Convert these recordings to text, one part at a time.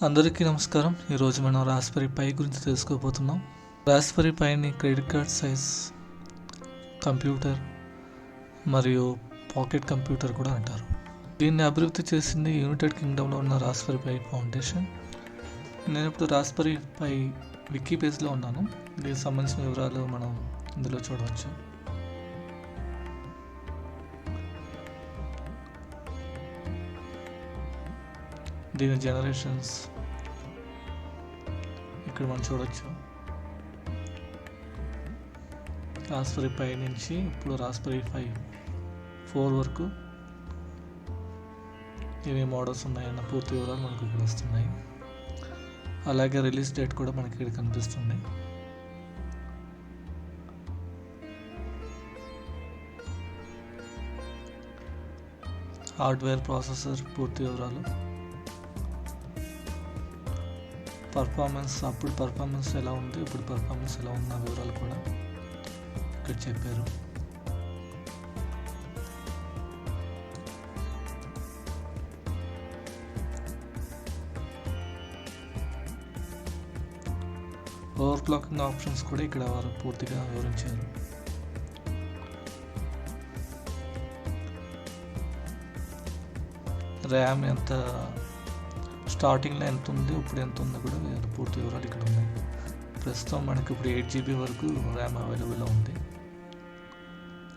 అందరికీ నమస్కారం. ఈరోజు మనం రాస్బెర్రీ పై గురించి తెలుసుకోబోతున్నాం. రాస్బెర్రీ పైని క్రెడిట్ కార్డ్ సైజ్ కంప్యూటర్ మరియు పాకెట్ కంప్యూటర్ కూడా అంటారు. దీన్ని అభివృద్ధి చేసింది యునైటెడ్ కింగ్డమ్లో ఉన్న రాస్బెర్రీ పై ఫౌండేషన్. నేను ఇప్పుడు రాస్బెర్రీ పై వికీ పేజ్లో ఉన్నాను. దీనికి సంబంధించిన వివరాలు మనం ఇందులో చూడవచ్చు. దీని జనరేషన్స్ ఇక్కడ మనం చూడవచ్చు. రాస్బెర్రీ పై నుంచి ఇప్పుడు రాస్బెర్రీ 4 వరకు ఏమేమి మోడల్స్ ఉన్నాయన్న పూర్తి వివరాలు మనకు ఇక్కడ వస్తున్నాయి. అలాగే రిలీజ్ డేట్ కూడా మనకి ఇక్కడ కనిపిస్తుంది. హార్డ్వేర్, ప్రాసెసర్ పూర్తి వివరాలు, అప్పుడు పర్ఫార్మెన్స్ ఎలా ఉంది, ఇప్పుడు పర్ఫార్మెన్స్ ఎలా ఉన్న వివరాలు కూడా ఇక్కడ చెప్పారు. ఓవర్ క్లాకింగ్ ఆప్షన్స్ కూడా ఇక్కడ వారు పూర్తిగా వివరించారు. ర్యామ్ ఎంత స్టార్టింగ్లో ఎంత ఉంది, ఇప్పుడు ఎంత ఉందో కూడా పూర్తి వివరాలు ఇక్కడ ఉన్నాయి. ప్రస్తుతం మనకి ఇప్పుడు 8 GB వరకు ర్యామ్ అవైలబుల్లో ఉంది.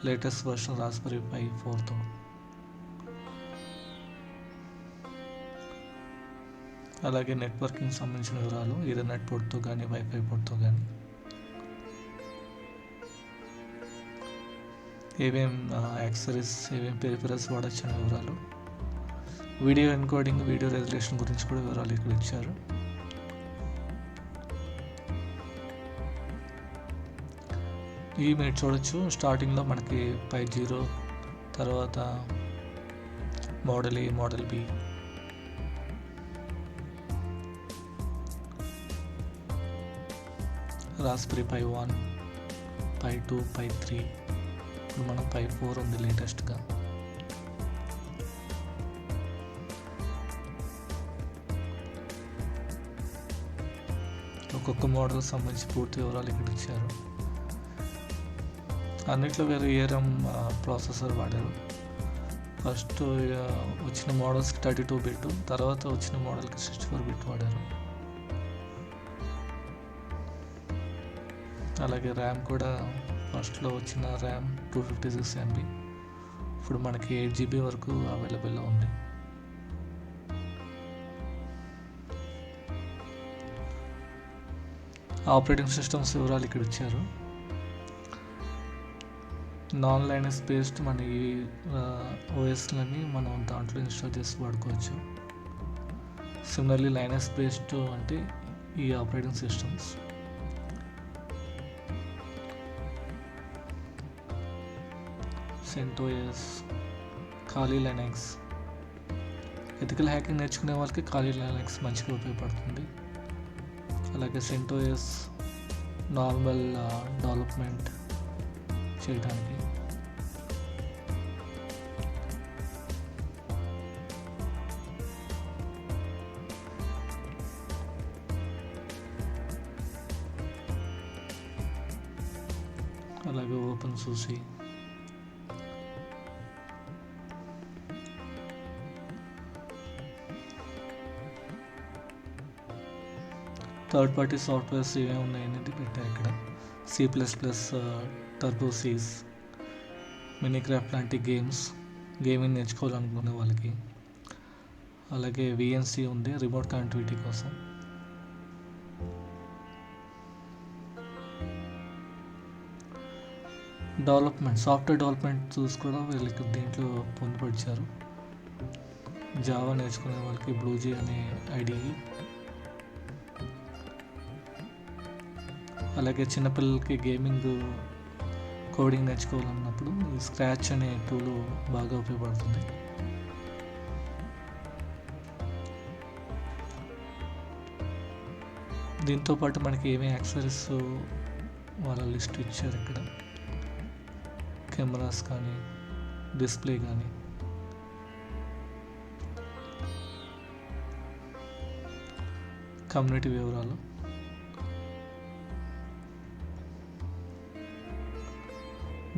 లేటెస్ట్ వర్షన్ రాస్బెర్రీ పై 4తో. అలాగే నెట్వర్కింగ్ సంబంధించిన వివరాలు, ఈథర్నెట్ పోర్ట్తో కానీ వైఫై పోర్ట్తో కానీ ఏమేం యాక్సెసరీస్, ఏమేం పెరిఫెరల్స్ వాడచ్చు అనే వివరాలు, వీడియో ఎన్కోడింగ్, వీడియో రెజల్యూషన్ గురించి కూడా వివరాలు ఇక్కడ ఇచ్చారు. ఇవి మీరు చూడొచ్చు. స్టార్టింగ్లో మనకి పై 0, తర్వాత మోడల్ ఏ, మోడల్ బి, రాస్బెర్రీ పై 1, పై 2, పై 3, ఇప్పుడు మనం పై 4 ఉంది లేటెస్ట్గా. ఒక్కొక్క మోడల్ సంబంధించి పూర్తి వివరాలు ఇక్కడ ఇచ్చారు. అన్నిట్లో వేరే ARM ప్రాసెసర్ వాడారు. ఫస్ట్ వచ్చిన మోడల్స్కి 32 బిట్, తర్వాత వచ్చిన మోడల్కి 64 బిట్ వాడారు. అలాగే ర్యామ్ కూడా ఫస్ట్లో వచ్చిన ర్యామ్ 256 MB, ఇప్పుడు మనకి 8 GB వరకు అవైలబుల్లో ఉంది. ఆపరేటింగ్ సిస్టమ్స్ వివరాలు ఇక్కడ ఇచ్చారు. నాన్ లైనక్స్ బేస్డ్ మన ఈ ఓఎస్లని మనం దాంట్లో ఇన్స్టాల్ చేసి వాడుకోవచ్చు. సిమిలర్లీ లైనక్స్ బేస్డ్ అంటే ఈ ఆపరేటింగ్ సిస్టమ్స్. సెంటోఎస్, ఖాళీ లైనక్స్, ఎథికల్ హ్యాకింగ్ నేర్చుకునే వాళ్ళకి ఖాళీ లైనక్స్ మంచిగా ఉపయోగపడుతుంది. అలాగే సెంటోఎస్ నార్మల్ డెవలప్మెంట్ చేయడానికి. అలాగే open Suisse, third party softwares ఏమేమి ఉన్నాయనేది పెట్టారు ఇక్కడ. C++, టర్బో సీస్, మినీక్రాఫ్ట్ లాంటి గేమింగ్ నేర్చుకోవాలనుకునే వాళ్ళకి. అలాగే VNC ఉంది రిమోట్ కనెక్టివిటీ కోసం. సాఫ్ట్వేర్ డెవలప్మెంట్ టూల్స్ కూడా వీళ్ళకి దీంట్లో పొందుపరిచారు. జావా నేర్చుకునే వాళ్ళకి బ్లూజీ అనే IDE, అలాగే చిన్నపిల్లలకి గేమింగ్, కోడింగ్ నేర్చుకోవాలన్నప్పుడు ఈ స్క్రాచ్ అనే టూల్ బాగా ఉపయోగపడుతుంది. దీంతోపాటు మనకి ఏమేమి యాక్సెసరీస్ వాళ్ళ లిస్ట్ ఇచ్చారు ఇక్కడ. కెమెరాస్ కానీ, డిస్ప్లే కానీ, కమ్యూనిటీ వివరాలు,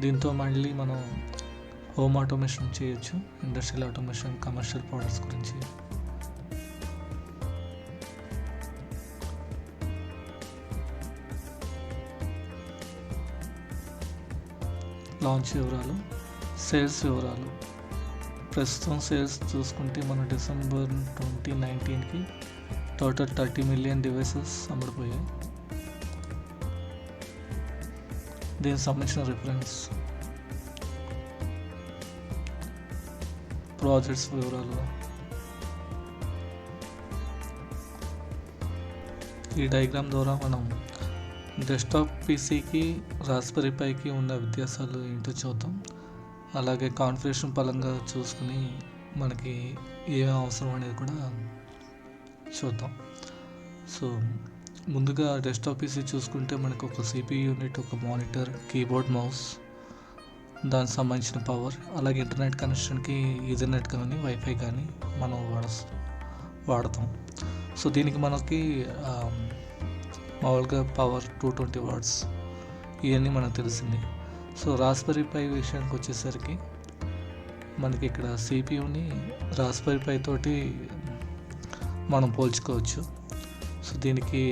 దీంతో మళ్ళీ మనం హోమ్ ఆటోమేషన్ చేయొచ్చు, ఇండస్ట్రియల్ ఆటోమేషన్, కమర్షియల్ ప్రొడక్ట్స్ గురించి. లాంచ్ వివరాలు, సేల్స్ వివరాలు. ప్రస్తుతం సేల్స్ చూసుకుంటే మన డిసెంబర్ 2019కి టోటల్ 30 మిలియన్ డివైసెస్ అమ్ముడుపోయాయి. దీనికి సంబంధించిన రిఫరెన్స్, ప్రాజెక్ట్స్ వివరాలు. ఈ డయాగ్రామ్ ద్వారా మనం డెస్క్టాప్ పీసీకి రాస్బెర్రీ పైకి ఉన్న వ్యత్యాసాలు ఏంటో చూద్దాం. అలాగే కాన్ఫిగరేషన్ పరంగా చూసుకుని మనకి ఏమేమి అవసరం అనేది కూడా చూద్దాం. సో ముందుగా డెస్క్టాప్ పీసీ చూసుకుంటే మనకు ఒక సిపియు యూనిట్, ఒక మానిటర్, కీబోర్డ్, మౌస్, దానికి సంబంధించిన పవర్, అలాగే ఇంటర్నెట్ కనెక్షన్కి ఈథర్నెట్ కానీ వైఫై కానీ మనం వాడతాం. సో దీనికి మనకి మామూలుగా పవర్ 220 వాట్స్ ఇవన్నీ మనకు తెలిసింది. సో రాస్బెర్రీ పై విషయానికి వచ్చేసరికి మనకి ఇక్కడ సిపియుని రాస్బెర్రీ పై తోటి మనం పోల్చుకోవచ్చు. సో దీనికి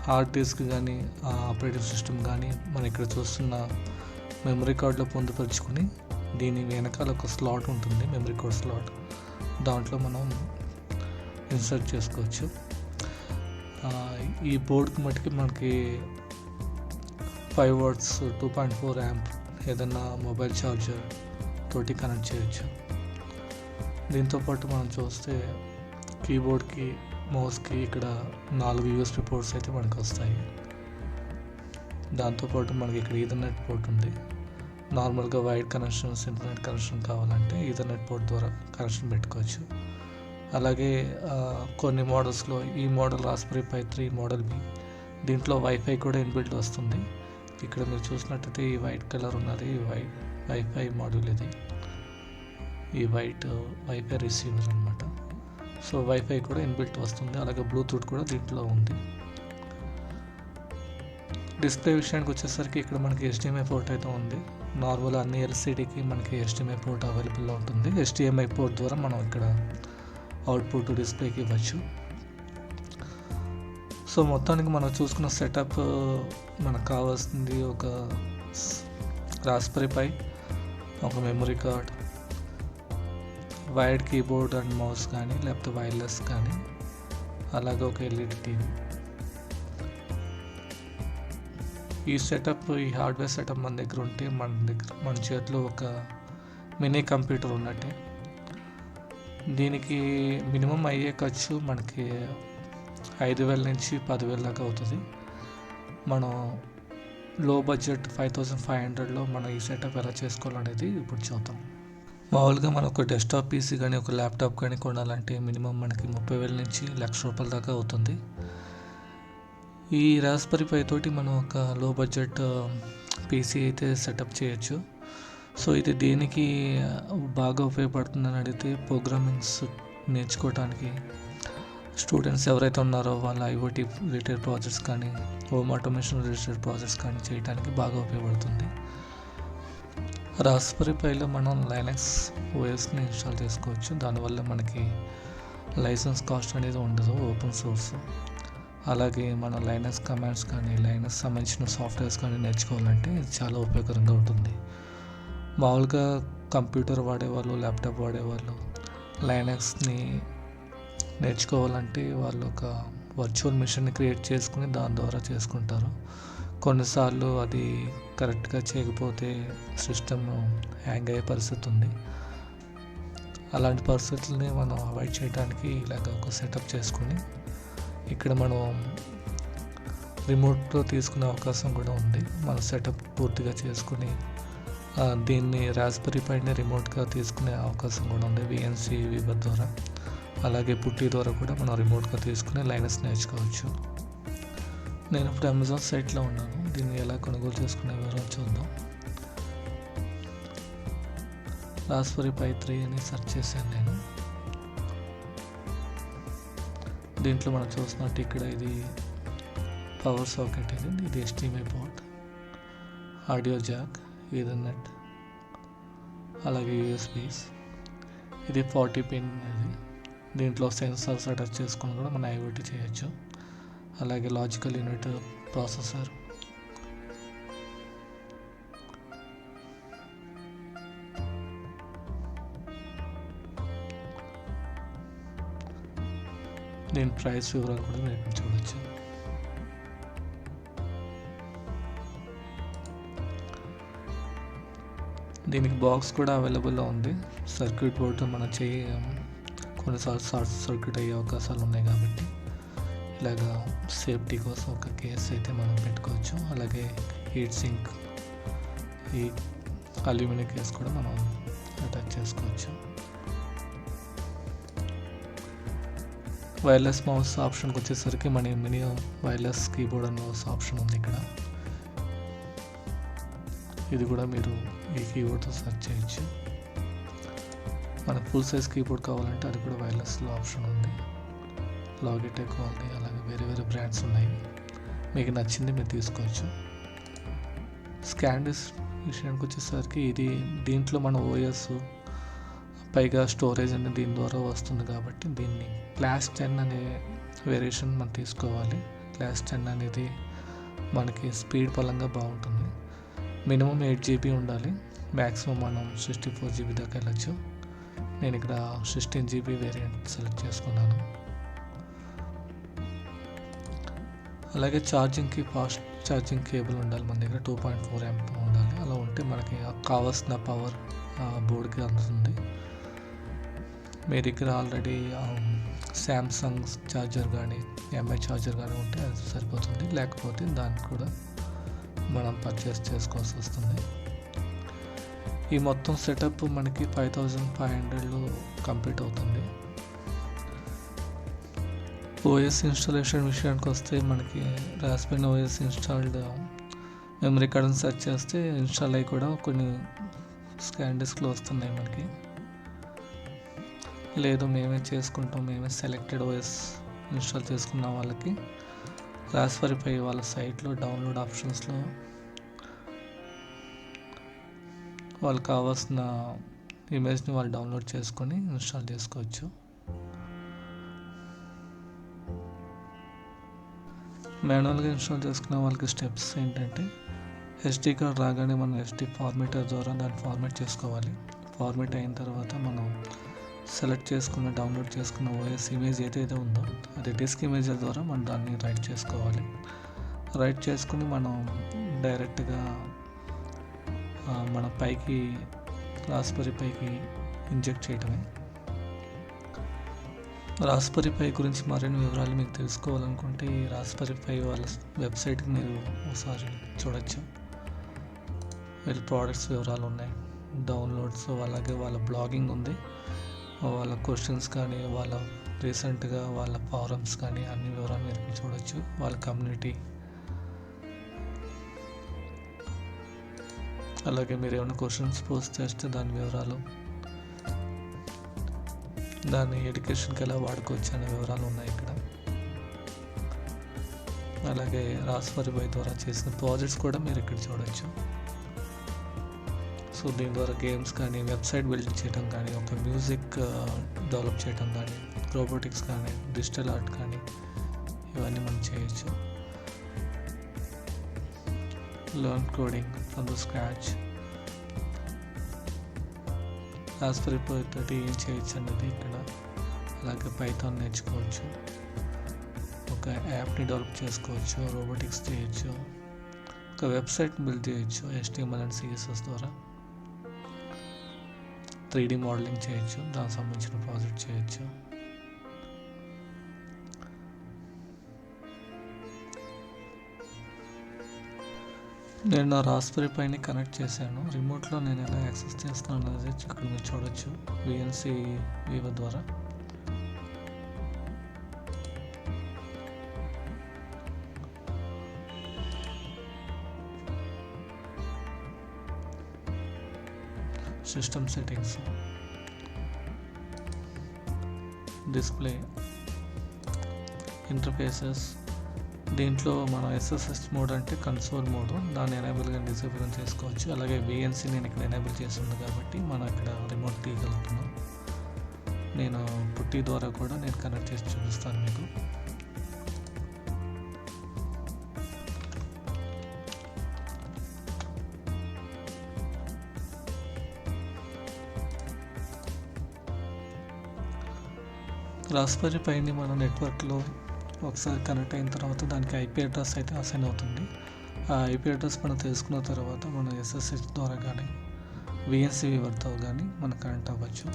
హార్డ్ డిస్క్ కానీ ఆపరేటింగ్ సిస్టమ్ కానీ మనం ఇక్కడ చూస్తున్న మెమరీ కార్డులో పొందుపరుచుకొని దీని వెనకాల ఒక స్లాట్ ఉంటుంది, మెమరీ కార్డ్ స్లాట్, దాంట్లో మనం ఇన్సర్ట్ చేసుకోవచ్చు. ఈ బోర్డుకి మటుకి మనకి 5 వాట్స్ 2.4 యాంప్ ఏదన్నా మొబైల్ ఛార్జర్ తోటి కనెక్ట్ చేయొచ్చు. దీంతోపాటు మనం చూస్తే కీబోర్డ్కి, మౌస్కి ఇక్కడ 4 యూఎస్బి పోర్ట్స్ అయితే మనకు వస్తాయి. దాంతోపాటు మనకి ఇక్కడ ఈథర్నెట్ పోర్ట్ ఉంది. నార్మల్గా వైడ్ కనెక్షన్స్, ఇంటర్నెట్ కనెక్షన్ కావాలంటే ఈథర్నెట్ పోర్ట్ ద్వారా కనెక్షన్ పెట్టుకోవచ్చు. అలాగే కొన్ని మోడల్స్లో, ఈ model Raspberry Pi 3 model B, దీంట్లో వైఫై కూడా ఇన్బిల్ట్ వస్తుంది. ఇక్కడ మీరు చూసినట్టయితే ఈ వైట్ కలర్ ఉన్నది వైఫై మాడ్యూల్, ఇది ఈ వైట్ వైఫై రిసీవర్ అనమాట. సో వైఫై కూడా ఇన్బిల్ట్ వస్తుంది. అలాగే బ్లూటూత్ కూడా దీంట్లో ఉంది. డిస్ప్లే విషయానికి వచ్చేసరికి ఇక్కడ మనకి HDMI పోర్ట్ అయితే ఉంది. నార్మల్ అన్ని ఎల్సిడికి మనకి HDMI పోర్ట్ అవైలబుల్లో ఉంటుంది. HDMI పోర్ట్ ద్వారా మనం ఇక్కడ అవుట్పుట్ డిస్ప్లేకి ఇవ్వచ్చు. సో మొత్తానికి మనం చూసుకున్న సెటప్ మనకు కావాల్సింది ఒక రాస్బెర్రీ పై, ఒక memory card, wired keyboard and mouse కానీ లేకపోతే వైర్లెస్ కానీ, అలాగే ఒక LED టీవీ. ఈ సెటప్, ఈ హార్డ్వేర్ సెటప్ మన దగ్గర ఉంటే మన చేతిలో ఒక మినీ కంప్యూటర్ ఉన్నట్టే. దీనికి మినిమం అయ్యే ఖర్చు మనకి 5,000 నుంచి 10,000 దాకా అవుతుంది. మనం లో బడ్జెట్ 5,500లో మనం ఈ సెటప్ ఎలా చేసుకోవాలనేది ఇప్పుడు చూద్దాం. మామూలుగా మనం ఒక డెస్క్టాప్ పీసీ కానీ ఒక ల్యాప్టాప్ కానీ కొనాలంటే మినిమం మనకి 30,000 నుంచి ₹1,00,000 దాకా అవుతుంది. ఈ రాస్బెర్రీ పై తోటి మనం ఒక లో బడ్జెట్ పీసీ అయితే సెటప్ చేయొచ్చు. సో ఇది దేనికి బాగా ఉపయోగపడుతుందని అడిగితే, ప్రోగ్రామింగ్స్ నేర్చుకోవడానికి, స్టూడెంట్స్ ఎవరైతే ఉన్నారో వాళ్ళ IoT రిలేటెడ్ ప్రాజెక్ట్స్ కానీ, హోమ్ ఆటోమేషన్ రిలేటెడ్ ప్రాజెక్ట్స్ కానీ చేయడానికి బాగా ఉపయోగపడుతుంది. రాస్బెర్రీ పైలో మనం లైనక్స్ ఓఎస్ని ఇన్స్టాల్ చేసుకోవచ్చు. దానివల్ల మనకి లైసెన్స్ కాస్ట్ అనేది ఉండదు, ఓపెన్ సోర్స్. అలాగే మన లైనక్స్ కమాండ్స్ కానీ, లైనక్స్ సంబంధించిన సాఫ్ట్వేర్స్ కానీ నేర్చుకోవాలంటే ఇది చాలా ఉపయోగకరంగా ఉంటుంది. మామూలుగా కంప్యూటర్ వాడేవాళ్ళు, ల్యాప్టాప్ వాడేవాళ్ళు లైనక్స్ని నేర్చుకోవాలంటే వాళ్ళు ఒక వర్చువల్ మిషన్ని క్రియేట్ చేసుకుని దాని ద్వారా చేసుకుంటారు. కొన్నిసార్లు అది కరెక్ట్గా చేయకపోతే సిస్టమ్ హ్యాంగ్ అయ్యే పరిస్థితి ఉంది. అలాంటి పరిస్థితుల్ని మనం అవాయిడ్ చేయడానికి ఇలాగ ఒక సెటప్ చేసుకుని ఇక్కడ మనం రిమోట్లో తీసుకునే అవకాశం కూడా ఉంది. మన సెటప్ పూర్తిగా చేసుకుని దీన్ని రాస్బెర్రీ పైన రిమోట్గా తీసుకునే అవకాశం కూడా ఉంది. VNC వీవర్ ద్వారా, అలాగే పుట్టి ద్వారా కూడా మనం రిమోట్గా తీసుకుని లైనక్స్ నేర్చుకోవచ్చు. నేను ఇప్పుడు అమెజాన్ సైట్లో ఉన్నాను. దీన్ని ఎలా కొనుగోలు చేసుకునే వివరాలు చూద్దాం. రాస్బెర్రీ పై 3 అని సెర్చ్ చేశాను నేను. దీంట్లో మనం చూస్తున్నట్టు ఇక్కడ ఇది పవర్ సాకెట్, ఇది HDMI port, audio Jack, Ethernet, అలాగే యూఎస్బీస్. ఇది 40 పిన్. దీంట్లో సెన్సార్స్ అటాచ్ చేసుకుని కూడా మనం IoT చేయొచ్చు. అలాగే లాజికల్ యూనిట్, ప్రాసెసర్, దీని ప్రైస్ వివరాలు కూడా మీరు ఇక్కడ చూడవచ్చు. దీనికి బాక్స్ కూడా అవైలబుల్లో ఉంది. సర్క్యూట్ బోర్డు మనం కొన్నిసార్లు షార్ట్ సర్క్యూట్ అయ్యే అవకాశాలు ఉన్నాయి కాబట్టి ఇలాగా సేఫ్టీ కోసం ఒక కేస్ అయితే మనం పెట్టుకోవచ్చు. అలాగే హీట్ సింక్, ఈ అల్యూమినియం కేస్ కూడా మనం అటాచ్ చేసుకోవచ్చు. వైర్లెస్ మౌస్ ఆప్షన్కి వచ్చేసరికి మన minimum wireless keyboard and mouse option ఉంది ఇక్కడ. ఇది కూడా మీరు ఈ కీబోర్డ్తో సెర్చ్ చేయొచ్చు. మనకు ఫుల్ సైజ్ కీబోర్డ్ కావాలంటే అది కూడా వైర్లెస్లో ఆప్షన్ ఉంది. లాగిటెక్ వాళ్ళది, అలాగే వేరే వేరే బ్రాండ్స్ ఉన్నాయి. మీకు నచ్చింది మీరు తీసుకోవచ్చు. స్కాన్ డిస్క్ విషయానికి వచ్చేసరికి దీంట్లో మన ఓఎస్ పైగా స్టోరేజ్ అనేది దీని ద్వారా వస్తుంది కాబట్టి దీన్ని క్లాస్ 10 అనే వేరియేషన్ మనం తీసుకోవాలి. క్లాస్ 10 అనేది మనకి స్పీడ్ పరంగా బాగుంటుంది. మినిమం 8 GB ఉండాలి, మ్యాక్సిమం మనం 64 GB దాకా వెళ్ళచ్చు. నేను ఇక్కడ 16 GB వేరియంట్ సెలెక్ట్ చేసుకున్నాను. అలాగే ఛార్జింగ్కి ఫాస్ట్ ఛార్జింగ్ కేబుల్ ఉండాలి మన దగ్గర, 2.4 amp ఉండాలి. అలా ఉంటే మనకి కావాల్సిన పవర్ బోర్డ్కి అందుతుంది. మీ దగ్గర ఆల్రెడీ శాంసంగ్ ఛార్జర్ కానీ MI ఛార్జర్ కానీ ఉంటే అది సరిపోతుంది. లేకపోతే దానికి కూడా మనం పర్చేస్ చేసుకోవాల్సి వస్తుంది. ఈ మొత్తం సెటప్ మనకి 5500లో కంప్లీట్ అవుతుంది. ఓఎస్ ఇన్స్టాలేషన్ విషయానికి వస్తే మనకి రాస్బెరీ ఓఎస్ ఇన్స్టాల్డ్ మెమరీ కార్డుని సెర్చ్ చేస్తే ఇన్స్టాల్ అయ్యి కూడా కొన్ని స్కాన్ డిస్క్లో వస్తున్నాయి మనకి. లేదు మేమే చేసుకుంటాం, మేమే సెలెక్టెడ్ ఓఎస్ ఇన్స్టాల్ చేసుకున్న వాళ్ళకి రాస్బెరీ పై వాళ్ళ సైట్లో డౌన్లోడ్ ఆప్షన్స్లో వాళ్ళకి కావాల్సిన ఇమేజ్ని వాళ్ళు డౌన్లోడ్ చేసుకొని ఇన్స్టాల్ చేసుకోవచ్చు. మాన్యువల్గా ఇన్స్టాల్ చేసుకున్న వాళ్ళకి స్టెప్స్ ఏంటంటే SD కార్డ్ రాగానే మనం SD ఫార్మేటర్ ద్వారా దాన్ని ఫార్మేట్ చేసుకోవాలి. ఫార్మేట్ అయిన తర్వాత మనం సెలెక్ట్ చేసుకున్న డౌన్లోడ్ చేసుకున్న ఓఎస్ ఇమేజ్ ఏదైతే ఉందో అది డిస్క్ ఇమేజ్ ద్వారా మనం దాన్ని రైట్ చేసుకోవాలి. రైట్ చేసుకుని మనం డైరెక్ట్గా మన పైకి రాస్బెరీ పైకి ఇంజెక్ట్ చేయటమే. రాస్బెరీ పై గురించి మరిన్ని వివరాలు మీకు తెలుసుకోవాలనుకుంటే ఈ రాస్బెరీ పై వాళ్ళ వెబ్సైట్కి మీరు ఒకసారి చూడొచ్చు. వీళ్ళ ప్రోడక్ట్స్ వివరాలు ఉన్నాయి, డౌన్లోడ్స్, అలాగే వాళ్ళ బ్లాగింగ్ ఉంది. వాళ్ళ క్వశ్చన్స్ కానీ వాళ్ళ రీసెంట్గా వాళ్ళ ఫారమ్స్ కానీ అన్ని వివరాలు మీరు చూడొచ్చు. వాళ్ళ కమ్యూనిటీ, అలాగే మీరు ఏమైనా క్వశ్చన్స్ పోస్ట్ చేస్తే దాని వివరాలు, దాన్ని ఎడ్యుకేషన్కి ఎలా వాడుకోవచ్చు అనే వివరాలు ఉన్నాయి ఇక్కడ. అలాగే రాస్బెరీ పై ద్వారా చేసిన ప్రాజెక్ట్స్ కూడా మీరు ఇక్కడ చూడొచ్చు. సో దీని ద్వారా గేమ్స్ కానీ, వెబ్సైట్ బిల్డ్ చేయడం కానీ, ఒక మ్యూజిక్ డెవలప్ చేయడం కానీ, రోబోటిక్స్ కానీ, డిజిటల్ ఆర్ట్ కానీ ఇవన్నీ మనం చేయొచ్చు. Learn coding from the scratch. Raspberry pi తోటి ఏం చేయొచ్చు అనేది ఇక్కడ. అలాగే పైథాన్ నేర్చుకోవచ్చు, ఒక యాప్ని డెవలప్ చేసుకోవచ్చు, రోబోటిక్స్ చేయొచ్చు, ఒక వెబ్సైట్ బిల్డ్ చేయొచ్చు HTML అండ్ CSS ద్వారా, 3D మోడలింగ్ చేయొచ్చు, దానికి సంబంధించిన ప్రాజెక్ట్ చేయొచ్చు. నేను నా రాస్బెరీ పైని కనెక్ట్ చేశాను. రిమోట్లో నేను ఎలా యాక్సెస్ చేస్తాను అనేది ఇక్కడ మీరు చూడొచ్చు VNC వివో ద్వారా. System settings, display, interfaces. దీంట్లో మనం ఎస్ఎస్ఎస్ మోడ్ అంటే కన్సోల్ మోడ్, దాన్ని ఎనేబుల్గా డిసేబుల్ చేసుకోవచ్చు. అలాగే విఎన్సి నేను ఇక్కడ ఎనేబుల్ చేస్తుంది కాబట్టి మనం ఇక్కడ రిమోట్ తీయగలుగుతున్నాం. నేను పుట్టి ద్వారా కూడా నేను కనెక్ట్ చేసి చూపిస్తాను మీకు. రాస్బెర్రీ పైని మన నెట్వర్క్లో ఒకసారి కనెక్ట్ అయిన తర్వాత దానికి ఐపీ అడ్రస్ అయితే అసైన్ అవుతుంది. ఆ ఐపీ అడ్రస్ మనం తెలుసుకున్న తర్వాత మనం ఎస్ఎస్హెచ్ ద్వారా కానీ విఎన్సి వీవర్తో కానీ మనం కనెక్ట్ అవ్వచ్చు.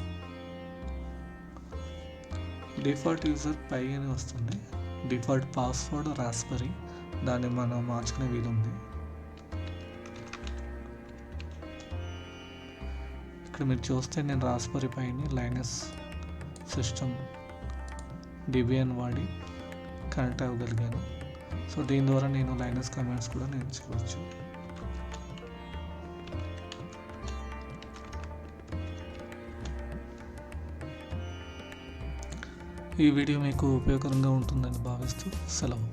డిఫాల్ట్ యూజర్ పై అని వస్తుంది. డిఫాల్ట్ పాస్వర్డ్ రాస్బెర్రీ, దాన్ని మనం మార్చుకునే వీలు ఉంది. ఇక్కడ మీరు చూస్తే నేను రాస్బెర్రీ పైని లైనస్ సిస్టమ్ డిబిఎన్ వాడి కనెక్ట్ అవ్వగలిగాను. సో దీని ద్వారా నేను లైనస్ కమాండ్స్ కూడా నేర్చుకోవచ్చు. ఈ వీడియో మీకు ఉపయోగకరంగా ఉంటుందని భావిస్తూ సెలవు.